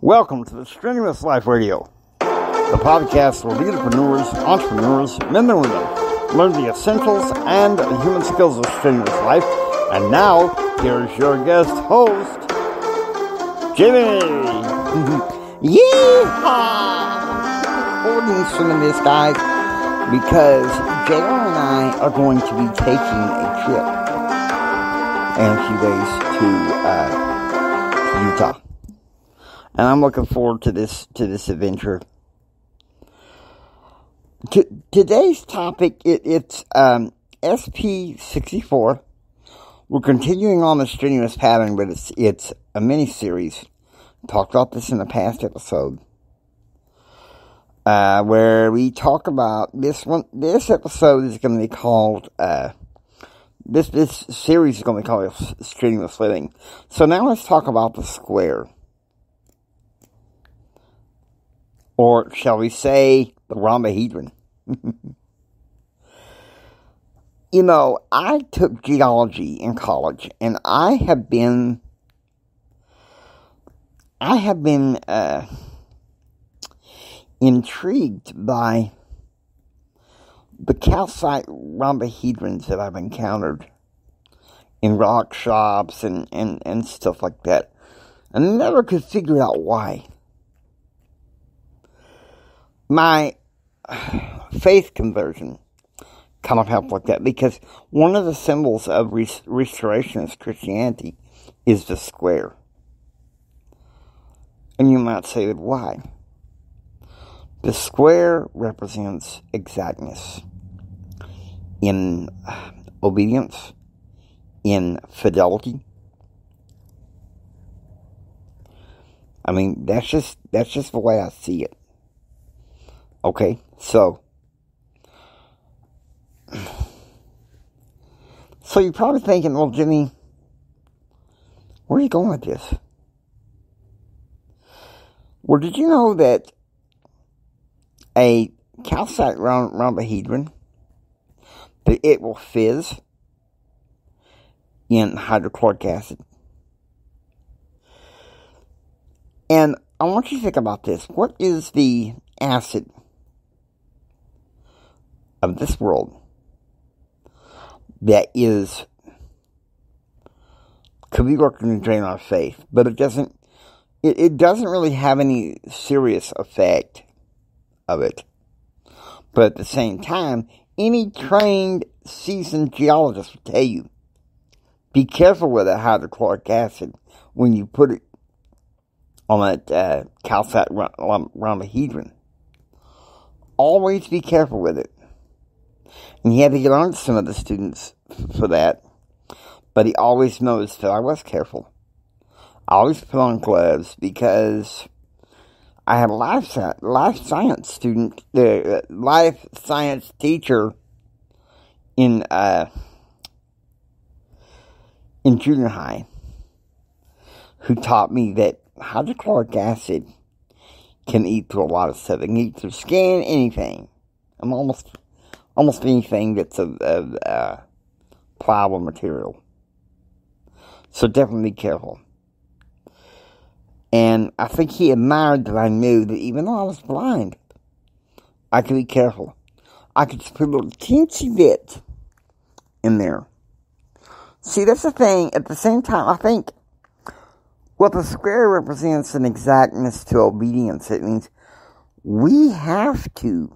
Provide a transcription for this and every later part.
Welcome to the Strenuous Life Radio, the podcast where entrepreneurs, men and women, learn the essentials and the human skills of strenuous life. And now, here's your guest host, Jimmy. Yeehaw! We're listening to this, guys, because JR and I are going to be taking a trip in a few days to Utah. And I'm looking forward to this adventure. Today's topic, it's SP64. We're continuing on the strenuous pattern, but it's a mini-series. Talked about this in a past episode. Where we talk about this one. This episode is going to be called, this series is going to be called Strenuous Living. So now let's talk about the square. Or shall we say, the rhombahedrin. You know, I took geology in college, and I have been intrigued by the calcite rhombahedrins that I've encountered in rock shops and stuff like that. I never could figure out why. My faith conversion kind of helped like that, because one of the symbols of restorationist Christianity is the square. And you might say, why? The square represents exactness in obedience, in fidelity. I mean, that's just the way I see it. Okay, so you're probably thinking, well, Jimmy, where are you going with this? Well, did you know that a calcite rhombahedrin, that it will fizz in hydrochloric acid? And I want you to think about this. What is the acid of this world that could be working to drain our faith, but it doesn't really have any serious effect of it. But at the same time, any trained, seasoned geologist will tell you, be careful with that hydrochloric acid when you put it on that calcite rhombahedrin. Always be careful with it. And he had to get on to some of the students for that. But he always noticed that I was careful. I always put on gloves because I had a life science student, the life science teacher in junior high, who taught me that hydrochloric acid can eat through a lot of stuff. It can eat through skin, anything. Almost anything that's of pliable material. So definitely be careful. And I think he admired that I knew that even though I was blind, I could be careful. I could just put a little teensy bit in there. See, that's the thing. At the same time, I think what the square represents an exactness to obedience. It means we have to,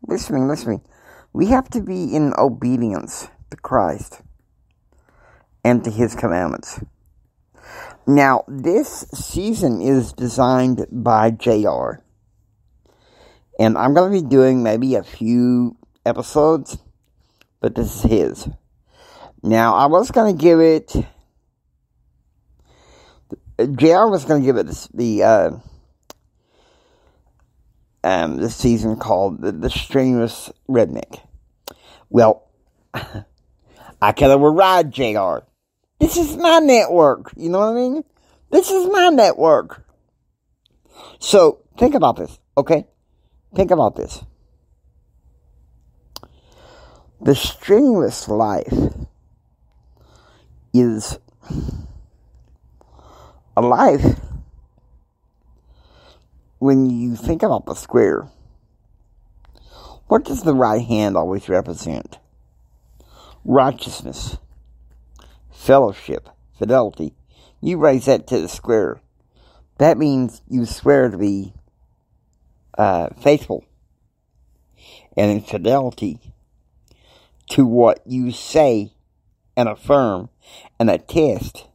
listen to me, we have to be in obedience to Christ and to His commandments. Now, this season is designed by JR. And I'm going to be doing maybe a few episodes, but this is his. Now, I was going to give it, JR was going to give it the season called the Strenuous Redneck. Well, I could override JR. This is my network. You know what I mean? This is my network. So, think about this, okay? Think about this. The strenuous life is a life when you think about the square, what does the right hand always represent? Righteousness, fellowship, fidelity. You raise that to the square. That means you swear to be faithful and in fidelity to what you say and affirm and attest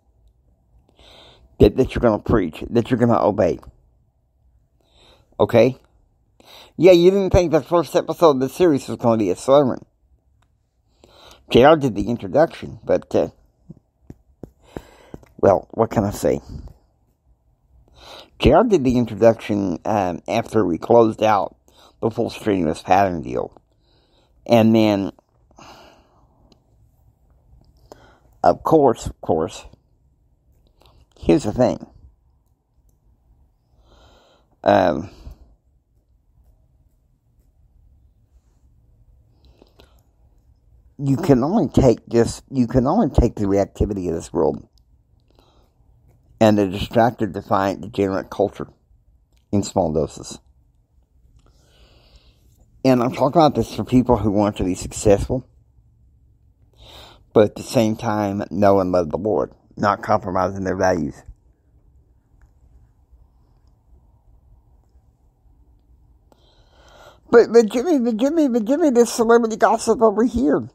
that you're going to preach, that you're going to obey. Okay? Yeah, you didn't think the first episode of the series was going to be a sermon. JR did the introduction, but, well, what can I say? JR did the introduction after we closed out the full strenuous pattern deal. And then, of course, here's the thing. You can only take the reactivity of this world and the distracted, defiant, degenerate culture in small doses. And I'm talking about this for people who want to be successful, but at the same time know and love the Lord, not compromising their values. But Jimmy, this celebrity gossip over here.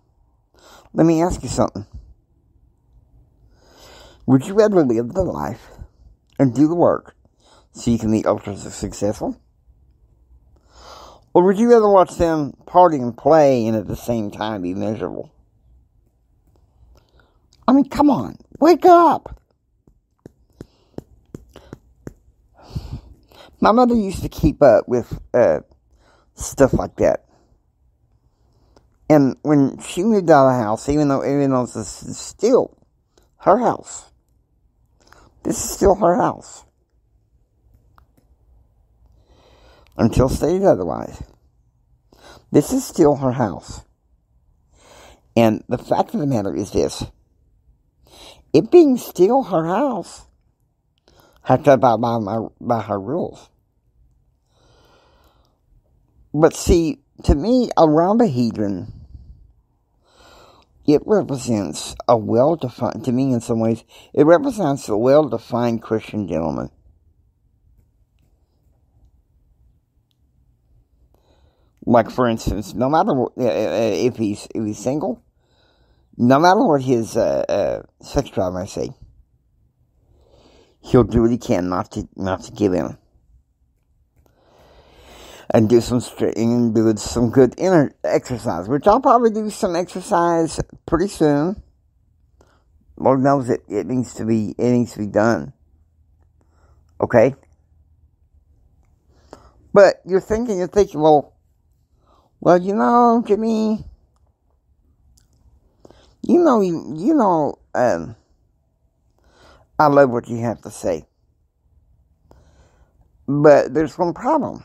Let me ask you something. Would you rather live the life and do the work so you can be ultra successful? Or would you rather watch them party and play and at the same time be miserable? I mean, come on. Wake up. My mother used to keep up with stuff like that. And when she moved out of the house, even though this is still her house. This is still her house. Until stated otherwise. This is still her house. And the fact of the matter is this. It being still her house, I have to abide by her rules. But see, to me, a rhombahedrin, it represents a well-defined, to me in some ways, it represents a well-defined Christian gentleman. Like, for instance, no matter what, if he's single, no matter what his sex drive may say, he'll do what he can not to give in. And do some good inner exercise, which I'll probably do some exercise pretty soon. Lord knows it needs to be done. Okay? But you're thinking, well, Jimmy, I love what you have to say. But there's one problem.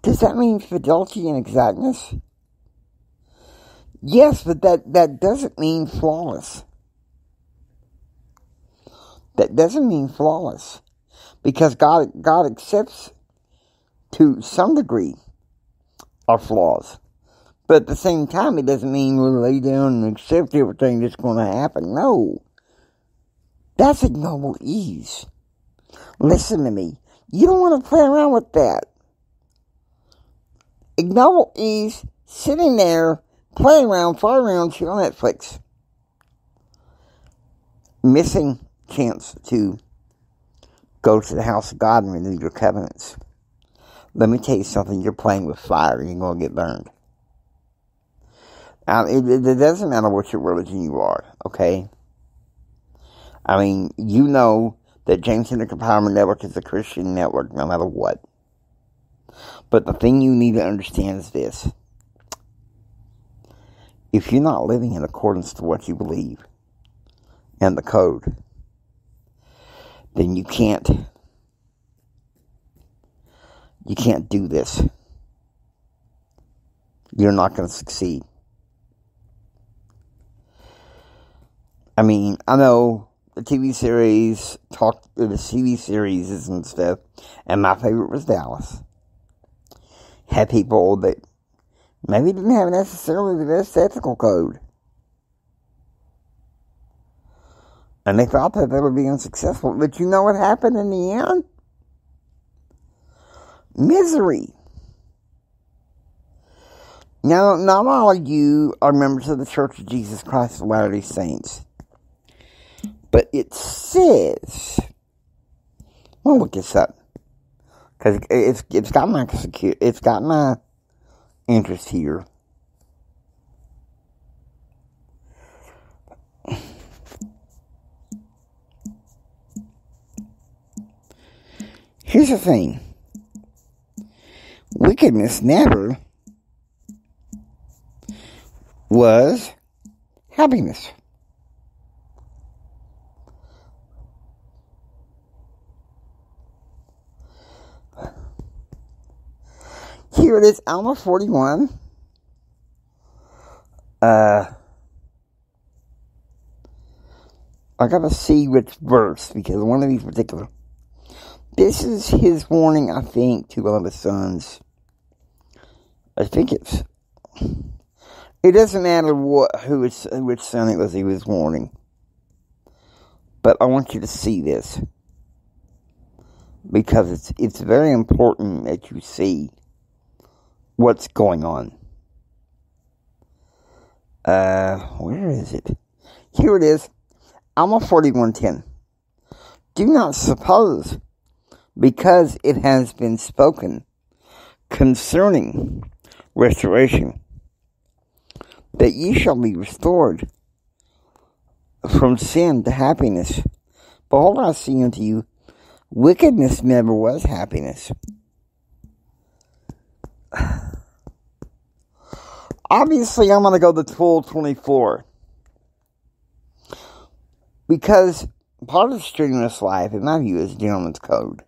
Does that mean fidelity and exactness? Yes, but that doesn't mean flawless. That doesn't mean flawless. Because God accepts, to some degree, our flaws. But at the same time, it doesn't mean we'll lay down and accept everything that's going to happen. No. That's ignoble ease. Listen to me. You don't want to play around with that. Ignoble ease, sitting there, playing around, flying around, shit on Netflix. Missing chance to go to the house of God and renew your covenants. Let me tell you something, you're playing with fire, you're going to get burned. It doesn't matter what your religion you are, okay? I mean, you know that James Hendrick Empowerment Network is a Christian network, no matter what. But the thing you need to understand is this. If you're not living in accordance to what you believe and the code, then you can't do this. You're not going to succeed. I mean, I know the TV series, and stuff, and my favorite was Dallas. Had people that maybe didn't have necessarily the best ethical code. And they thought that they were being successful. But you know what happened in the end? Misery. Now, not all of you are members of the Church of Jesus Christ of Latter-day Saints. But it says, I'll look this up. Because it's got my interest here. Here's the thing. Wickedness never was happiness. Here it is, Alma 41. I gotta see which verse, because one of these particular. This is his warning, I think, to one of his sons. I think it doesn't matter which son it was he was warning. But I want you to see this. Because it's very important that you see what's going on. Where is it? Here it is. Alma 41:10. Do not suppose, because it has been spoken concerning restoration, that ye shall be restored from sin to happiness. Behold, I say unto you, wickedness never was happiness. Obviously, I'm going to go to 12:24. Because part of strenuous life, in my view, is gentleman's code.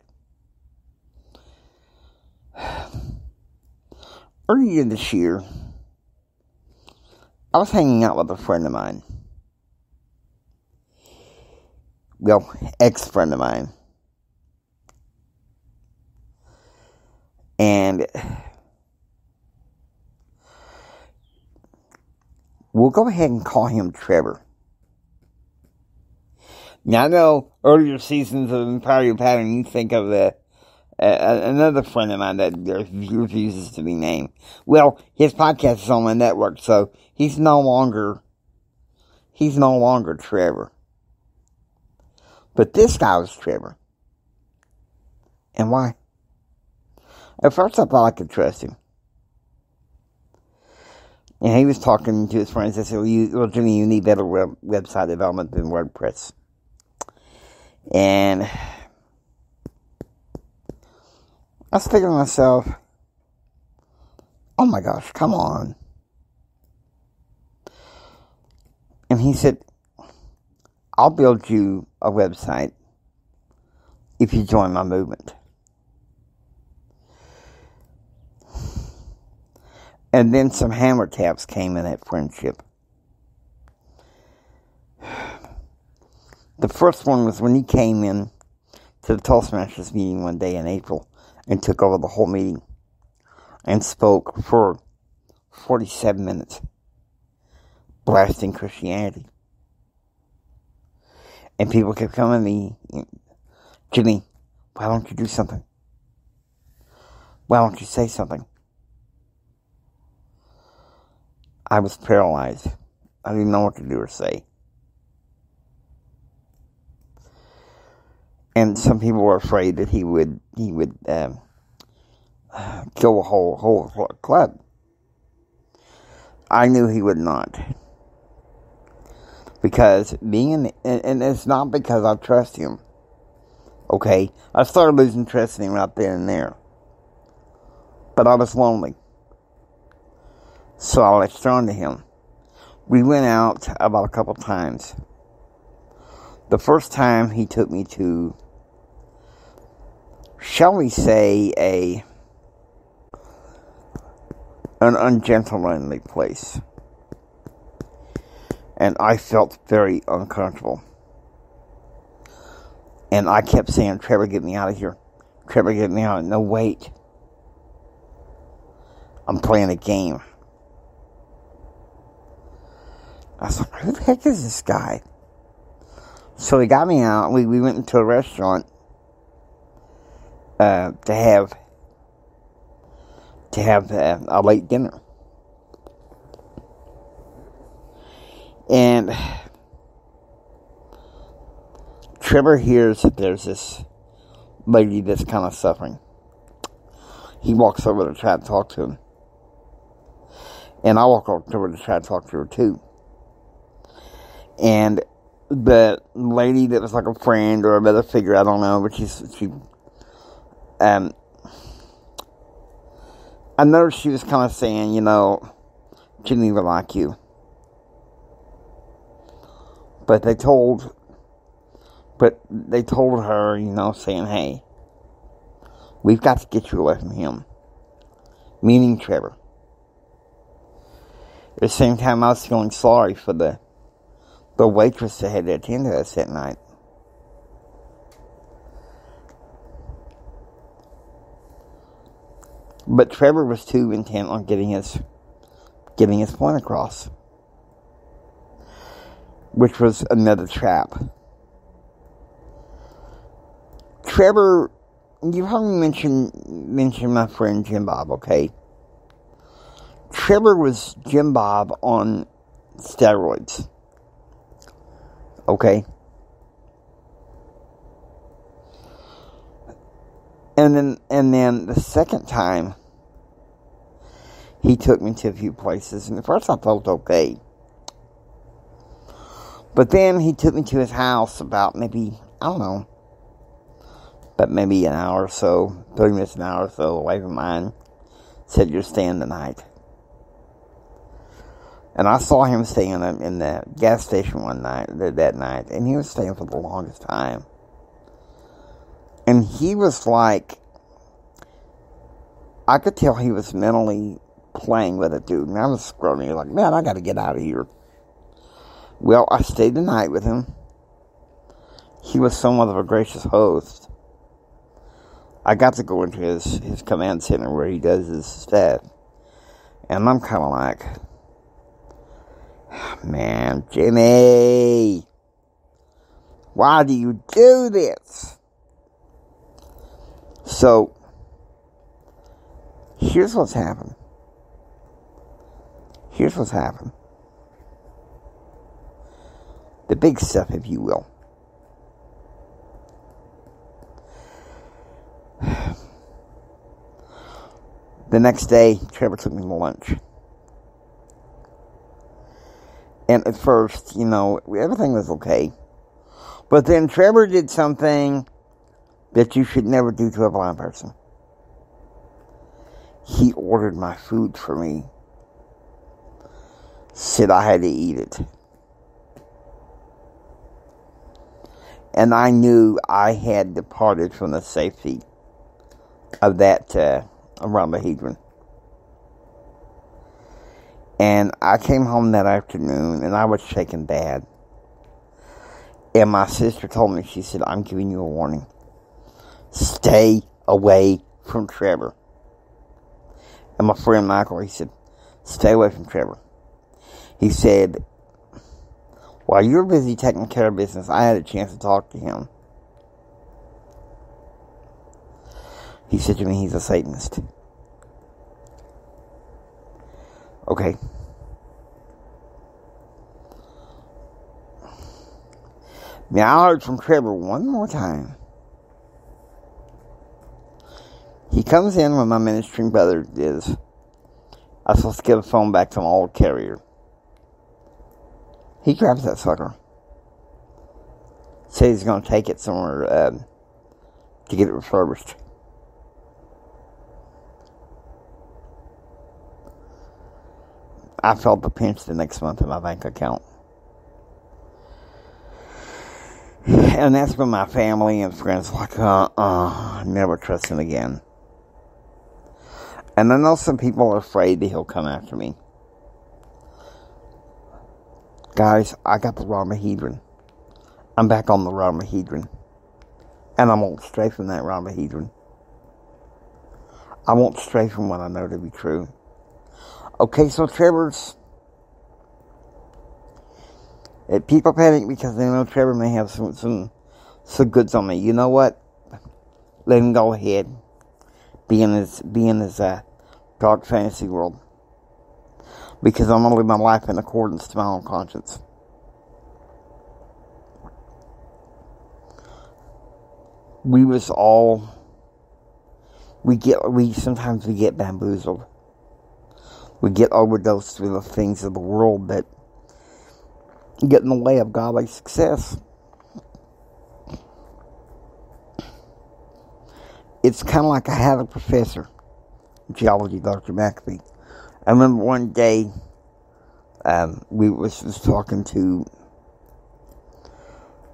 Earlier this year, I was hanging out with a friend of mine. Well, ex-friend of mine. And we'll go ahead and call him Trevor. Now, I know earlier seasons of Empire Pattern, you think of another friend of mine that refuses to be named. Well, his podcast is on my network, so he's no longer Trevor. But this guy was Trevor. And why? At first I thought I could trust him. And he was talking to his friends. I said, well, Jimmy, you need better website development than WordPress. And I was thinking to myself, oh my gosh, come on. And he said, I'll build you a website if you join my movement. And then some hammer taps came in that friendship. The first one was when he came in to the Toastmasters meeting one day in April and took over the whole meeting and spoke for 47 minutes, blasting Christianity. And people kept coming to me, Jimmy, why don't you do something? Why don't you say something? I was paralyzed. I didn't know what to do or say. And some people were afraid that he would kill a whole club. I knew he would not. Because and it's not because I trust him. Okay? I started losing trust in him right then and there. But I was lonely. So I latched on to him. We went out about a couple times. The first time he took me to, shall we say, an ungentlemanly place. And I felt very uncomfortable. And I kept saying, Trevor, get me out of here. Trevor, get me out. No, wait. I'm playing a game. I was like, who the heck is this guy? So he got me out. We went into a restaurant to have a late dinner. And Trevor hears that there's this lady that's kind of suffering. He walks over to try to talk to him. And I walk over to try to talk to her too. And the lady that was like a friend or a mother figure, I don't know, but I noticed she was kind of saying, she didn't even like you. But they told her, saying, hey, we've got to get you away from him. Meaning Trevor. At the same time, I was feeling sorry for the waitress that had to attend to us that night. But Trevor was too intent on getting his point across, which was another trap. Trevor, you've heard me mention my friend Jim Bob, okay? Trevor was Jim Bob on steroids. Okay? And then the second time, he took me to a few places, and at first I felt okay. But then he took me to his house about maybe an hour or so, 30 minutes, an hour or so away from mine. Said, you're staying the night. And I saw him staying in the gas station that night, and he was staying for the longest time. And he was like, I could tell he was mentally playing with it, dude. And I was scrolling, like, man, I got to get out of here. Well, I stayed the night with him. He was somewhat of a gracious host. I got to go into his command center where he does his stuff. And I'm kind of like, man, Jimmy, why do you do this? So, here's what's happened. The big stuff, if you will. The next day, Trevor took me to lunch. And at first, everything was okay. But then Trevor did something that you should never do to a blind person. He ordered my food for me. Said I had to eat it. And I knew I had departed from the safety of that rhombahedrin. And I came home that afternoon, and I was shaking bad. And my sister told me, she said, I'm giving you a warning. Stay away from Trevor. And my friend Michael, he said, stay away from Trevor. He said, while you're busy taking care of business, I had a chance to talk to him. He said to me, he's a Satanist. Okay. Now I heard from Trevor one more time. He comes in when my ministry brother is. I was supposed to give a phone back to my old carrier. He grabs that sucker. Says he's going to take it somewhere to get it refurbished. I felt the pinch the next month in my bank account. And that's when my family and friends were like, never trust him again. And I know some people are afraid that he'll come after me. Guys, I got the rhombahedrin. I'm back on the rhombahedrin. And I won't stray from that rhombahedrin. I won't stray from what I know to be true. Okay, so Trevor's... people panic because they know Trevor may have some goods on me. You know what? Let him go ahead. Be in his dark fantasy world. Because I'm going to live my life in accordance to my own conscience. Sometimes we get bamboozled. We get overdosed with the things of the world that get in the way of godly success. It's kind of like I had a professor, geology, Dr. McAfee. I remember one day, we was talking to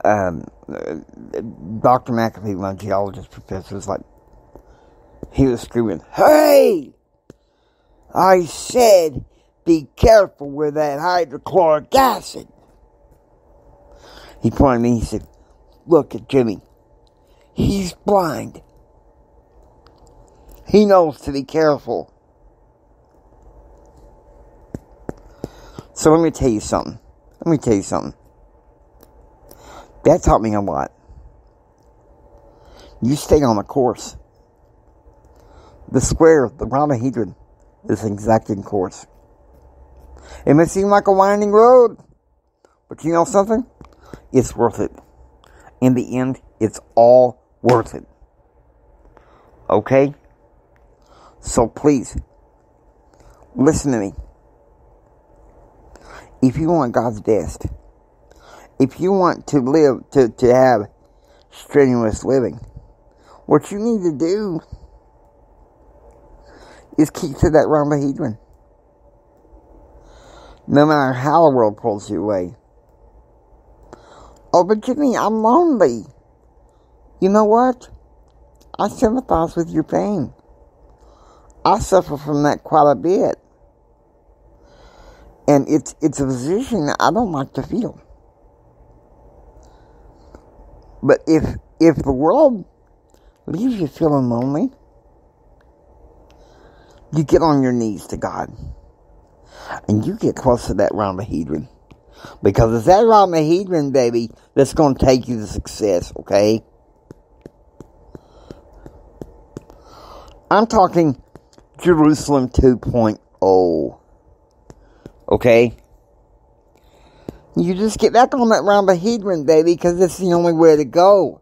Dr. McAfee, my geologist professor, was like, he was screaming, "Hey! I said, be careful with that hydrochloric acid." He pointed at me, he said, "Look at Jimmy. He's blind. He knows to be careful." So let me tell you something. That taught me a lot. You stay on the course. The square, the rhodohedrin, is an exacting course. It may seem like a winding road, but you know something? It's worth it. In the end, it's all worth it. Okay? So please, listen to me. If you want God's best, if you want to live, to have strenuous living, what you need to do is keep to that rhombahedrin. No matter how the world pulls you away. "Oh, but Jimmy, I'm lonely." You know what? I sympathize with your pain. I suffer from that quite a bit. And it's a position that I don't like to feel. But if the world leaves you feeling lonely, you get on your knees to God. And you get close to that rhombahedrin. Because it's that rhombahedrin, baby, that's going to take you to success, okay? I'm talking Jerusalem 2.0. Okay? You just get back on that rhombahedrin, baby, because it's the only way to go.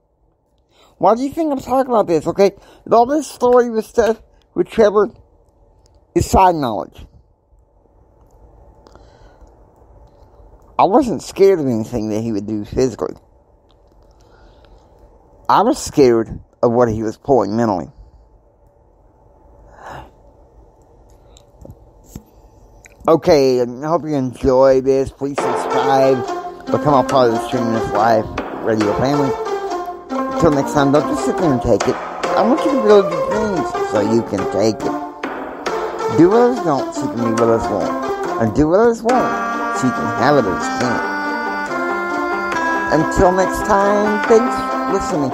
Why do you think I'm talking about this, okay? All this story with stuff with Trevor is side knowledge. I wasn't scared of anything that he would do physically. I was scared of what he was pulling mentally. Okay, I hope you enjoy this. Please subscribe. Become a part of the Strenuous Life radio family. Until next time, don't just sit there and take it. I want you to build your dreams so you can take it. Do what others don't so you can be what others won't. And do what others won't so you can have it as you can. Until next time, thanks for listening.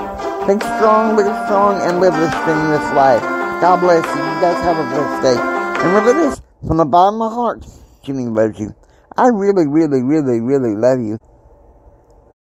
Think strong, live strong, and live the strenuous life. God bless you. You guys have a blessed day. And remember this. From the bottom of my heart, Jimmy loves you. I really, really, really, really love you.